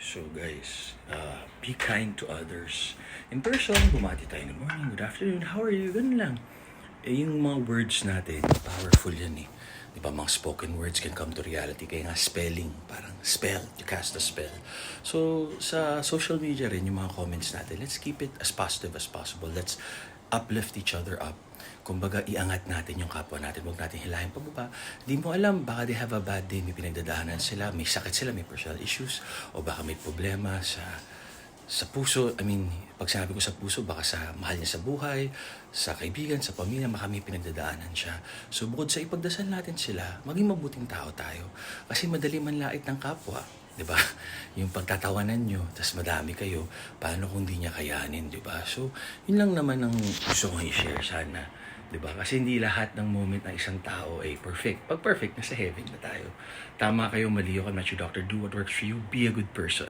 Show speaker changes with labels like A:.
A: So guys, be kind to others. In person, bumati tayo. Good morning, good afternoon, how are you? Ganun lang. Yung mga words natin, powerful yan eh. Di ba, mga spoken words can come to reality. Kaya nga spelling, parang spell, you cast a spell. So, sa social media rin, yung mga comments natin, let's keep it as positive as possible. Let's uplift each other up. Kumbaga, iangat natin yung kapwa natin. Huwag natin hilahin pababa. Di mo alam, baka they have a bad day, may pinagdadaanan sila, may sakit sila, may personal issues, o baka may problema sa puso. Pag sinabi ko sa puso, baka sa mahal niya sa buhay, sa kaibigan, sa pamilya, baka may pinagdadaanan siya. So bukod sa ipagdasal natin sila, maging mabuting tao tayo. Kasi madali manlait ng kapwa. 'Di ba? Yung pagtatawanan nyo, tas madami kayo, paano kung di niya kayanin, 'di ba? So, yun lang naman ang gusto kong i-share sana. 'Di ba? Kasi hindi lahat ng moment ng isang tao ay perfect. Pag perfect, nasa heaven na tayo. Tama kayo, mali ako, I'm not your doctor. Do what works for you. Be a good person.